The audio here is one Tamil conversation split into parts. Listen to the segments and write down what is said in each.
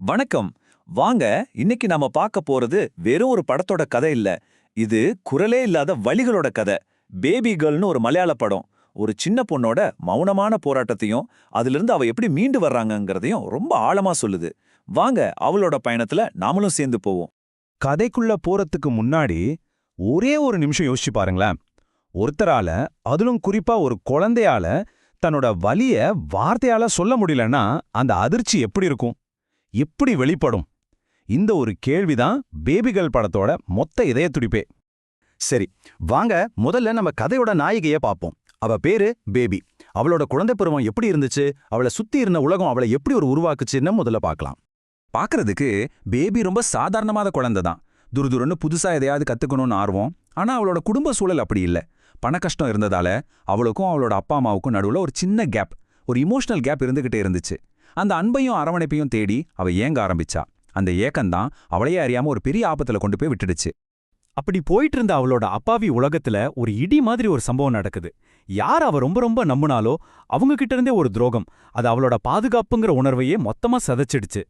வணக்கம். வாங்க, இன்னைக்கு நாம பார்க்க போறது வெறும் ஒரு படத்தோட கதை இல்ல. இது குரலே இல்லாத வலிகளோட கதை. பேபி கேர்ள்னு ஒரு மலையாள படம். ஒரு சின்ன பொண்ணோட மௌனமான போராட்டத்தையும் அதிலிருந்து அவ எப்படி மீண்டு வர்றாங்கங்கறதையும் ரொம்ப ஆழமா சொல்லுது. வாங்க, அவளோட பயணத்துல நாமளும் சேர்ந்து போவோம். கதைக்குள்ள போறதுக்கு முன்னாடி ஒரே ஒரு நிமிஷம் யோசிச்சு பாருங்களேன். ஒருத்தரால, அதிலும் குறிப்பா ஒரு குழந்தையால தன்னோட வலிய வார்த்தையால சொல்ல முடியலன்னா அந்த அதிர்ச்சி எப்படி இருக்கும், எப்படி வெளிப்படும்? இந்த ஒரு கேள்விதான் பேபிகள் படத்தோட மொத்த இதய துடிப்பே. சரி, வாங்க முதல்ல நம்ம கதையோட நாயகிய பாப்போம். அவ பேரு பேபி. அவளோட குழந்தை பருவம் எப்படி இருந்துச்சு, அவளை சுத்தி இருந்த உலகம் அவளை எப்படி ஒரு உருவாக்குச்சுன்னு முதல்ல பார்க்கலாம். பாக்குறதுக்கு பேபி ரொம்ப சாதாரணமான குழந்தை தான். துருதுருன்னு புதுசா எதையாவது கத்துக்கணும்னு ஆர்வம். ஆனா அவளோட குடும்ப சூழல் அப்படி இல்ல. பண கஷ்டம் இருந்ததால அவளுக்கும் அவளோட அப்பா அம்மாவுக்கும் நடுவுல ஒரு சின்ன கேப், ஒரு இமோஷனல் கேப் இருந்துகிட்டே இருந்துச்சு. அந்த அன்பையும் அரவணைப்பையும் தேடி அவ ஏங்க ஆரம்பிச்சா. அந்த ஏக்கம்தான் அவளையே அறியாம ஒரு பெரிய ஆபத்துல கொண்டு போய் விட்டுடுச்சு. அப்படி போயிட்டு இருந்த அவளோட அப்பாவி உலகத்துல ஒரு இடி மாதிரி ஒரு சம்பவம் நடக்குது. யார் அவ ரொம்ப ரொம்ப நம்புனாலோ அவங்க கிட்ட இருந்தே ஒரு துரோகம், அது அவளோட பாதுகாப்புங்கிற உணர்வையே மொத்தமா சதைச்சிடுச்சு.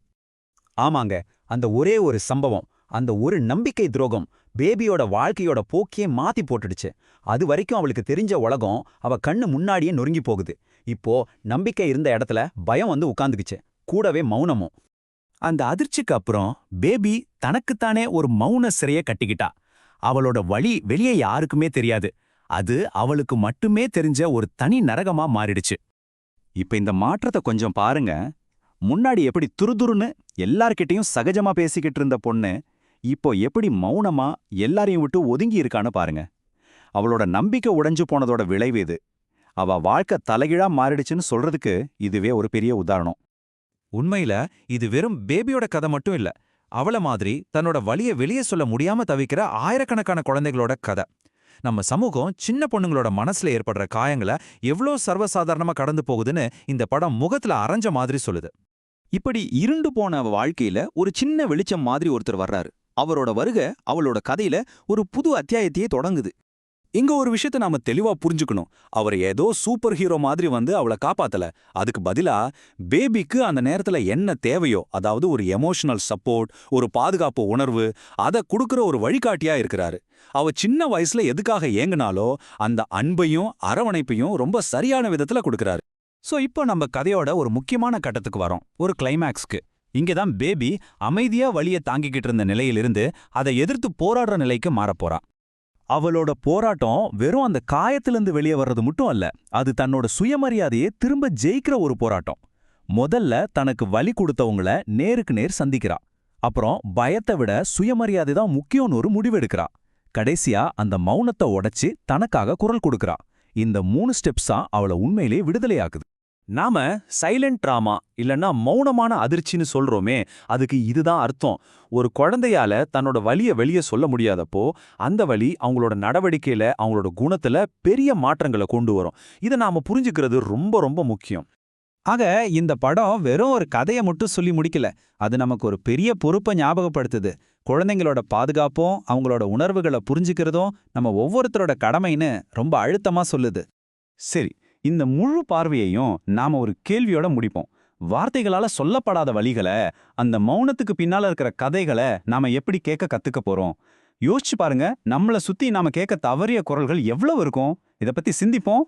ஆமாங்க, அந்த ஒரே ஒரு சம்பவம், அந்த ஒரு நம்பிக்கை துரோகம் பேபியோட வாழ்க்கையோட போக்கியே மாத்தி போட்டுடுச்சு. அது வரைக்கும் அவளுக்கு தெரிஞ்ச உலகம் அவ கண்ணு முன்னாடியே நொறுங்கி போகுது. இப்போ நம்பிக்கை இருந்த இடத்துல பயம் வந்து உட்கார்ந்துக்குச்சு, கூடவே மௌனமும். அந்த அதிர்ச்சிக்கு அப்புறம் பேபி தனக்குத்தானே ஒரு மௌன சிறைய கட்டிக்கிட்டா. அவளோட வழி வெளியே யாருக்குமே தெரியாது. அது அவளுக்கு மட்டுமே தெரிஞ்ச ஒரு தனி நரகமா மாறிடுச்சு. இப்ப இந்த மாற்றத்தை கொஞ்சம் பாருங்க. முன்னாடி எப்படி துருதுருன்னு எல்லார்கிட்டையும் சகஜமா பேசிக்கிட்டு இருந்த பொண்ணு இப்போ எப்படி மௌனமா எல்லாரையும் விட்டு ஒதுங்கி இருக்கான்னு பாருங்க. அவளோட நம்பிக்கை உடைஞ்சு போனதோட விளைவு இது. அவ வாழ்க்கை தலைகீழா மாறிடுச்சுன்னு சொல்றதுக்கு இதுவே ஒரு பெரிய உதாரணம். உண்மையில இது வெறும் பேபியோட கதை மட்டும் இல்ல. அவள மாதிரி தன்னோட வலிய வெளியே சொல்ல முடியாம தவிக்கிற ஆயிரக்கணக்கான குழந்தைகளோட கதை. நம்ம சமூகம் சின்ன பொண்ணுங்களோட மனசுல ஏற்படுற காயங்களை எவ்வளோ சர்வசாதாரணமா கடந்து போகுதுன்னு இந்த படம் முகத்துல அரைஞ்ச மாதிரி சொல்லுது. இப்படி இருண்டு போன வாழ்க்கையில ஒரு சின்ன வெளிச்சம் மாதிரி ஒருத்தர் வர்றாரு. அவரோட வருகை அவளோட கதையில ஒரு புது அத்தியாயத்தையே தொடங்குது. இங்க ஒரு விஷயத்தை நாம தெளிவா புரிஞ்சுக்கணும். அவர் ஏதோ சூப்பர் ஹீரோ மாதிரி வந்து அவளை காப்பாத்தல. அதுக்கு பதிலா பேபிக்கு அந்த நேரத்துல என்ன தேவையோ, அதாவது ஒரு எமோஷனல் சப்போர்ட், ஒரு பாதுகாப்பு உணர்வு, அதை கொடுக்கற ஒரு வழிகாட்டியா இருக்கிறாரு. அவ சின்ன வயசுல எதுக்காக ஏங்குனாலோ அந்த அன்பையும் அரவணைப்பையும் ரொம்ப சரியான விதத்துல கொடுக்கறாரு. சோ இப்போ நம்ம கதையோட ஒரு முக்கியமான கட்டத்துக்கு வரோம், ஒரு கிளைமேக்ஸ்க்கு. இங்கதான் பேபி அமைதியா வலிய தாங்கிக்கிட்டு இருந்த நிலையிலிருந்து அதை எதிர்த்து போராடுற நிலைக்கு மாறப்போறா. அவளோட போராட்டம் வெறும் அந்த காயத்திலிருந்து வெளியே வர்றது மட்டும் அல்ல, அது தன்னோட சுயமரியாதையை திரும்ப ஜெயிக்கிற ஒரு போராட்டம். முதல்ல தனக்கு வலி கொடுத்தவங்கள நேருக்கு நேர் சந்திக்கிறா. அப்புறம் பயத்தை விட சுயமரியாதை தான் முக்கியம்னு ஒரு முடிவெடுக்கிறா. கடைசியா அந்த மௌனத்தை உடைச்சு தனக்காக குரல் கொடுக்கறா. இந்த 3 ஸ்டெப்ஸா அவளை உண்மையிலே விடுதலையாக்குது. நாம சைலண்ட் ட்ராமா இல்லன்னா மௌனமான அதிர்ச்சின்னு சொல்றோமே, அதுக்கு இதுதான் அர்த்தம். ஒரு குழந்தையால தன்னோட வலிய வெளியே சொல்ல முடியாதப்போ அந்த வலி அவங்களோட நடவடிக்கையில, அவங்களோட குணத்துல பெரிய மாற்றங்களை கொண்டு வரும். இதை நாம புரிஞ்சுக்கிறது ரொம்ப ரொம்ப முக்கியம். ஆக இந்த படம் வெறும் ஒரு கதையை மட்டும் சொல்லி முடிக்கல, அது நமக்கு ஒரு பெரிய பொறுப்பை ஞாபகப்படுத்துது. குழந்தைங்களோட பாதுகாப்பும் அவங்களோட உணர்வுகளை புரிஞ்சுக்கிறதும் நம்ம ஒவ்வொருத்தரோட கடமைன்னு ரொம்ப அழுத்தமா சொல்லுது. சரி, இந்த முழு பார்வையையும் நாம ஒரு கேள்வியோட முடிப்போம். வார்த்தைகளால சொல்லப்படாத வழிகளை, அந்த மௌனத்துக்கு பின்னால இருக்கிற கதைகளை நாம எப்படி கேட்க கத்துக்க போறோம்? யோசிச்சு பாருங்க, நம்மள சுத்தி நாம கேட்க தவறிய குரல்கள் எவ்வளவு இருக்கும். இத பத்தி சிந்திப்போம்.